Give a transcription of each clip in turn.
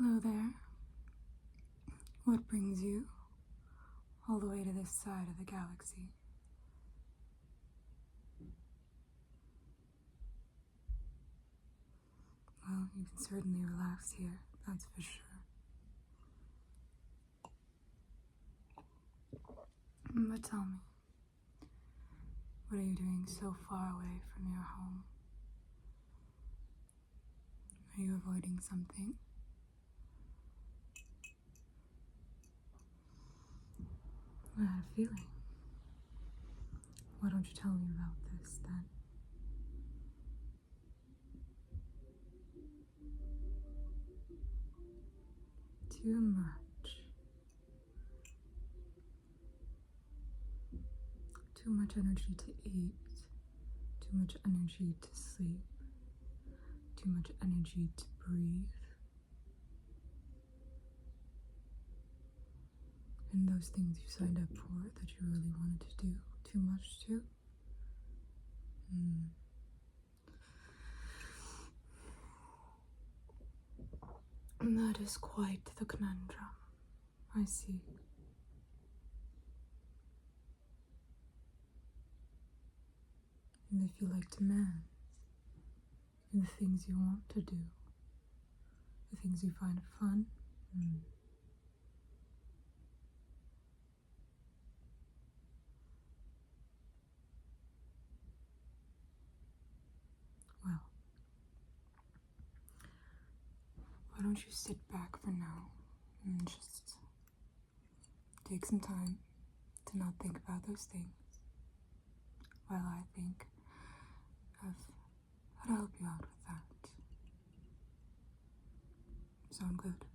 Hello there. What brings you all the way to this side of the galaxy? Well, you can certainly relax here, that's for sure. But tell me, what are you doing so far away from your home? Are you avoiding something? I had a feeling. Why don't you tell me about this then? Too much. Too much energy to eat. Too much energy to sleep. Too much energy to breathe. And those things you signed up for that you really wanted to do, too much too? That is quite the conundrum. I see. And they feel like demands in the things you want to do, the things you find fun. Well, why don't you sit back for now and just take some time to not think about those things while I think of how to help you out with that. Sound good?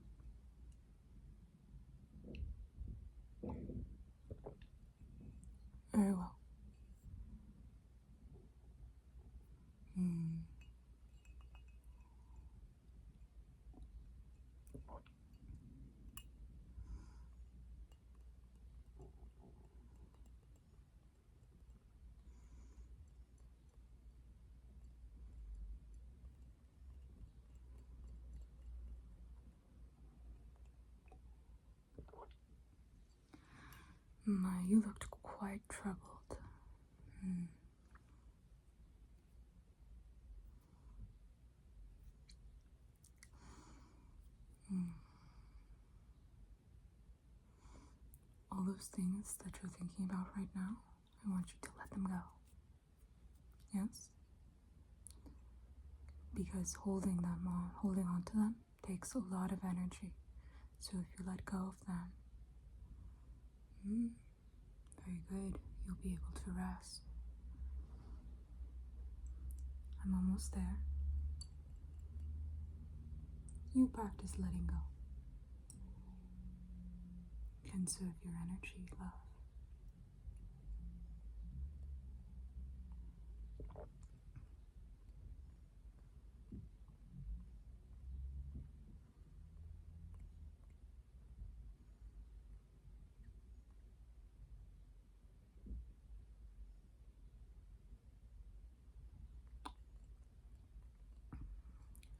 Very well. You looked quite troubled. All those things that you're thinking about right now, I want you to let them go. Yes? Because holding on to them takes a lot of energy. So if you let go of them, very good, you'll be able to rest. I'm almost there. You practice letting go. Conserve your energy, love.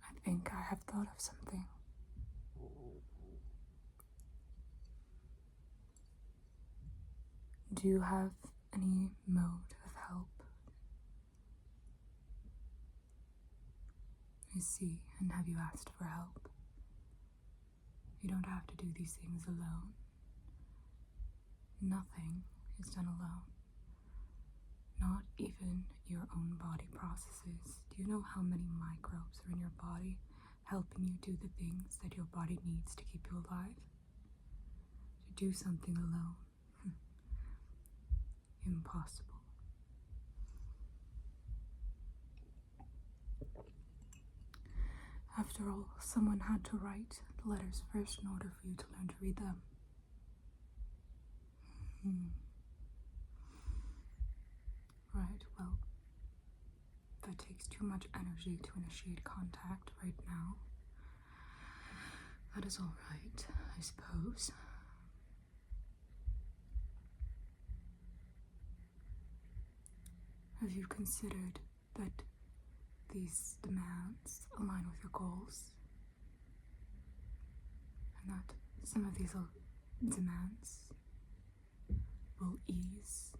I think I have thought of something. Do you have any mode of help? I see, and have you asked for help? You don't have to do these things alone. Nothing is done alone. Not even your own body processes. Do you know how many microbes are in your body helping you do the things that your body needs to keep you alive? To do something alone. Impossible. After all, someone had to write the letters first in order for you to learn to read them. Right, well, that takes too much energy to initiate contact right now. That is all right, I suppose. Have you considered that these demands align with your goals? and that some of these demands will ease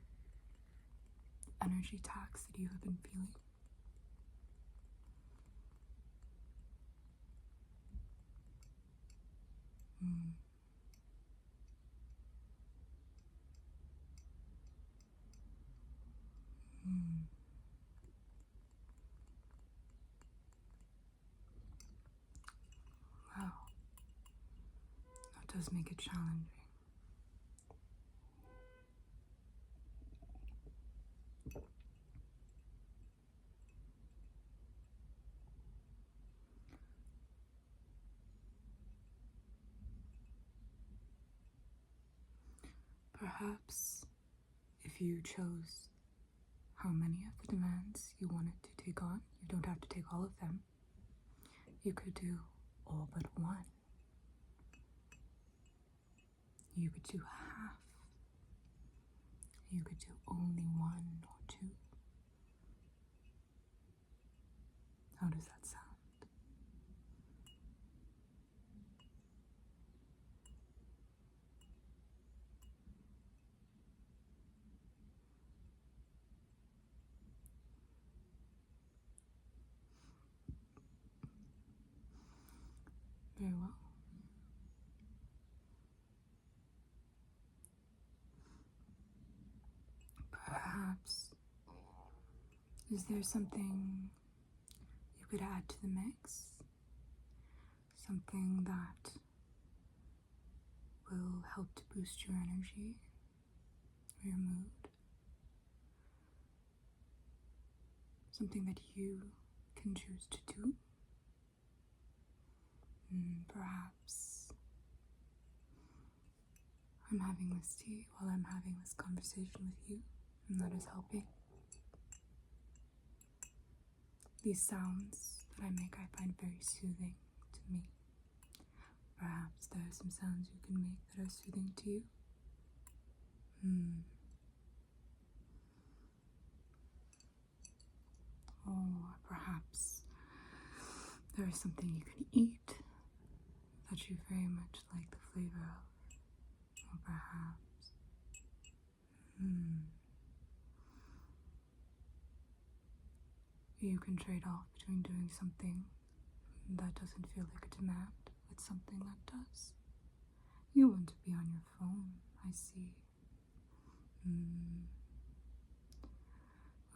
the energy tax that you have been feeling. Wow, that does make it challenging. Perhaps if you chose how many of the demands you wanted to take on, you don't have to take all of them. You could do all but one. You could do half. You could do only one or two. How does that sound? Very well. Perhaps, is there something you could add to the mix? Something that will help to boost your energy or your mood? Something that you can choose to do? Perhaps I'm having this tea while I'm having this conversation with you, and that is helping. These sounds that I make I find very soothing to me. Perhaps there are some sounds you can make that are soothing to you. Or perhaps there is something you can eat that you very much like the flavor of. Or perhaps you can trade off between doing something that doesn't feel like a demand with something that does. You want to be on your phone, I see.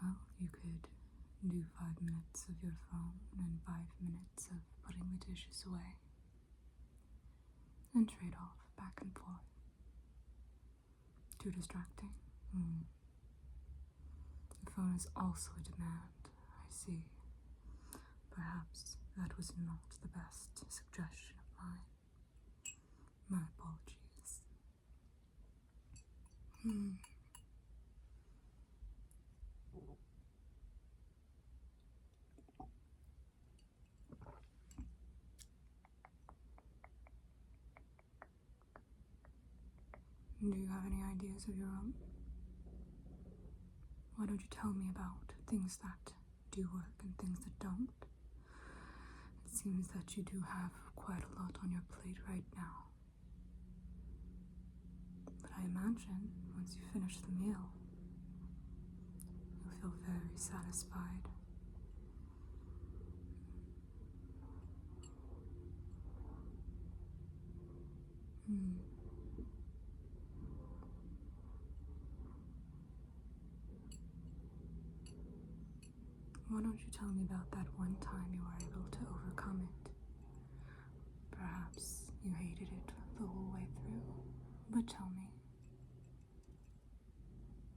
Well, you could do 5 minutes of your phone and 5 minutes of putting the dishes away. And trade off back and forth. Too distracting? The phone is also a demand, I see. Perhaps that was not the best suggestion of mine. My apologies. Do you have any ideas of your own? Why don't you tell me about things that do work and things that don't? It seems that you do have quite a lot on your plate right now. But I imagine once you finish the meal, you'll feel very satisfied. Why don't you tell me about that one time you were able to overcome it? Perhaps you hated it the whole way through, but tell me,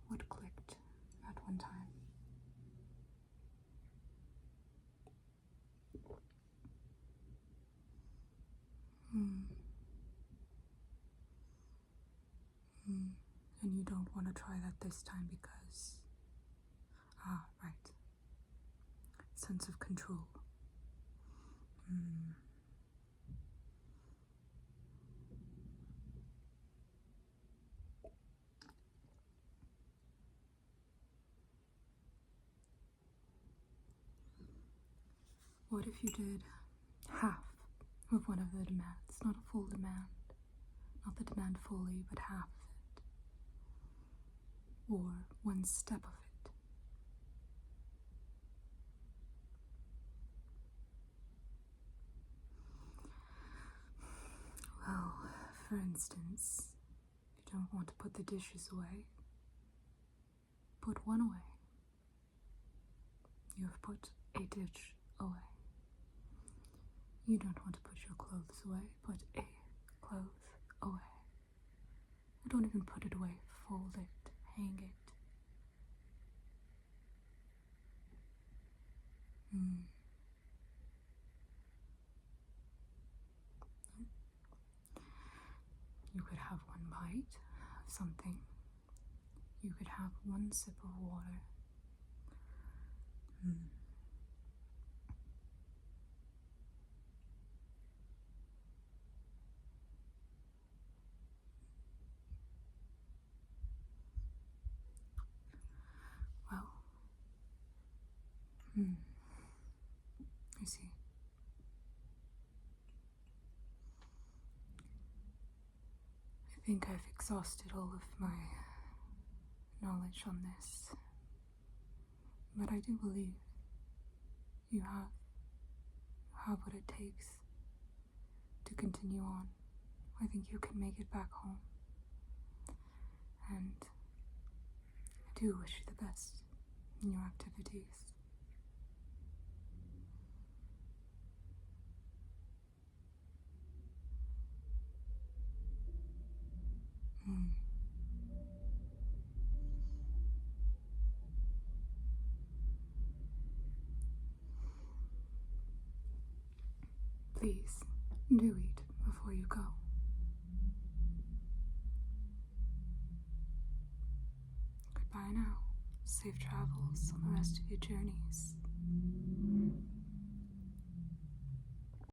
what clicked at one time? And you don't want to try that this time because... right. Sense of control. What if you did half of one of the demands, not a full demand, not the demand fully, but half of it, or one step of it. Well, for instance, if you don't want to put the dishes away, put one away. You have put a dish away. You don't want to put your clothes away, put a clothes away. Or don't even put it away, fold it, hang it. You could have one bite of something. You could have one sip of water. Well, I see. I think I've exhausted all of my knowledge on this, but I do believe you have what it takes to continue on. I think you can make it back home, and I do wish you the best in your activities. Please, do eat before you go. Goodbye now. Safe travels on the rest of your journey.